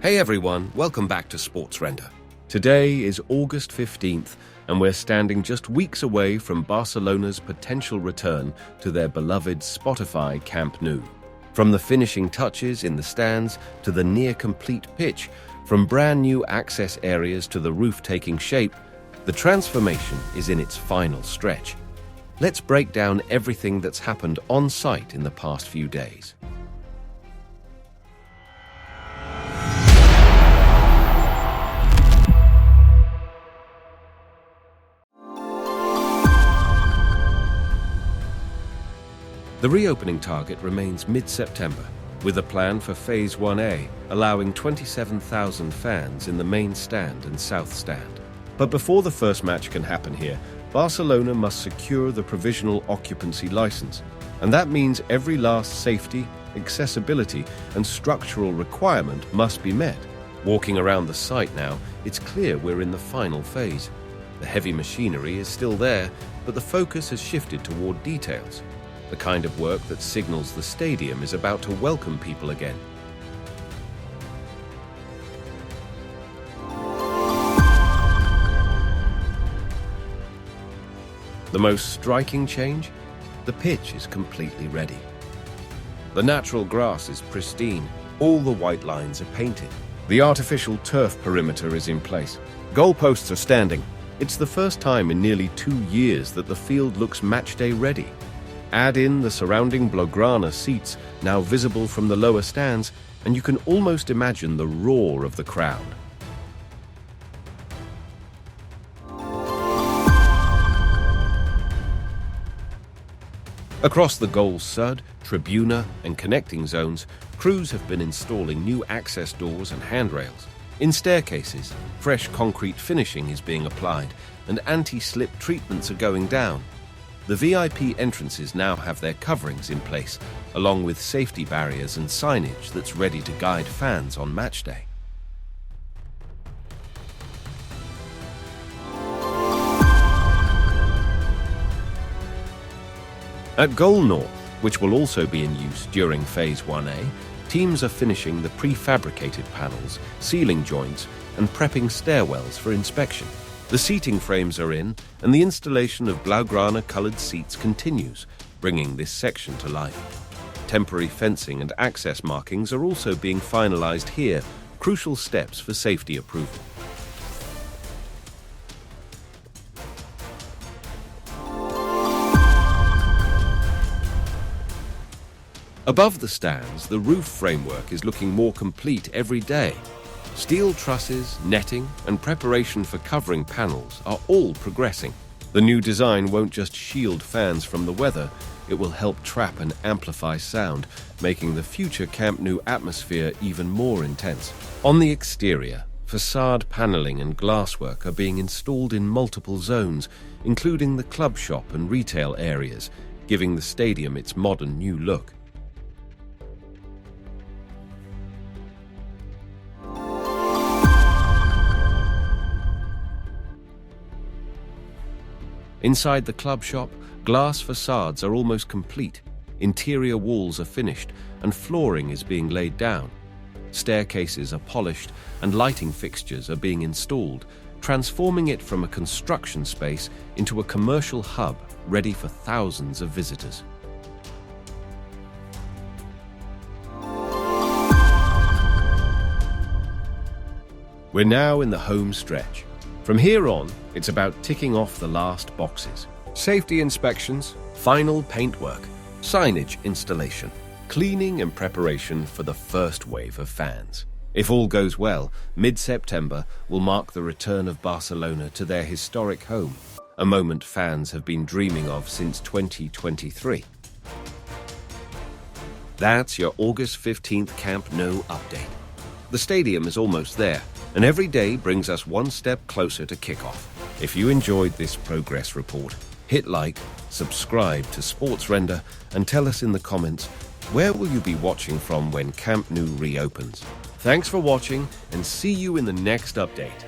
Hey everyone, welcome back to Sports Render. Today is August 15th, and we're standing just weeks away from Barcelona's potential return to their beloved Spotify Camp Nou. From the finishing touches in the stands to the near-complete pitch, from brand new access areas to the roof taking shape, the transformation is in its final stretch. Let's break down everything that's happened on site in the past few days. The reopening target remains mid-September, with a plan for Phase 1A, allowing 27,000 fans in the main stand and south stand. But before the first match can happen here, Barcelona must secure the provisional occupancy license, and that means every last safety, accessibility, and structural requirement must be met. Walking around the site now, it's clear we're in the final phase. The heavy machinery is still there, but the focus has shifted toward details. The kind of work that signals the stadium is about to welcome people again. The most striking change? The pitch is completely ready. The natural grass is pristine. All the white lines are painted. The artificial turf perimeter is in place. Goalposts are standing. It's the first time in nearly 2 years that the field looks matchday ready. Add in the surrounding Blaugrana seats, now visible from the lower stands, and you can almost imagine the roar of the crowd. Across the Gol Sud, Tribuna, and connecting zones, crews have been installing new access doors and handrails. In staircases, fresh concrete finishing is being applied, and anti-slip treatments are going down. The VIP entrances now have their coverings in place, along with safety barriers and signage that's ready to guide fans on match day. At Gol Norte, which will also be in use during Phase 1A, teams are finishing the prefabricated panels, ceiling joints, and prepping stairwells for inspection. The seating frames are in, and the installation of Blaugrana-colored seats continues, bringing this section to life. Temporary fencing and access markings are also being finalized here, crucial steps for safety approval. Above the stands, the roof framework is looking more complete every day. Steel trusses, netting, and preparation for covering panels are all progressing. The new design won't just shield fans from the weather, it will help trap and amplify sound, making the future Camp Nou atmosphere even more intense. On the exterior, facade paneling and glasswork are being installed in multiple zones, including the club shop and retail areas, giving the stadium its modern new look. Inside the club shop, glass facades are almost complete, interior walls are finished, and flooring is being laid down. Staircases are polished, and lighting fixtures are being installed, transforming it from a construction space into a commercial hub ready for thousands of visitors. We're now in the home stretch. From here on, it's about ticking off the last boxes. Safety inspections, final paintwork, signage installation, cleaning and preparation for the first wave of fans. If all goes well, mid-September will mark the return of Barcelona to their historic home, a moment fans have been dreaming of since 2023. That's your August 15th Camp Nou update. The stadium is almost there, and every day brings us one step closer to kickoff. If you enjoyed this progress report, hit like, subscribe to Sports Render, and tell us in the comments, where will you be watching from when Camp Nou reopens? Thanks for watching, and see you in the next update.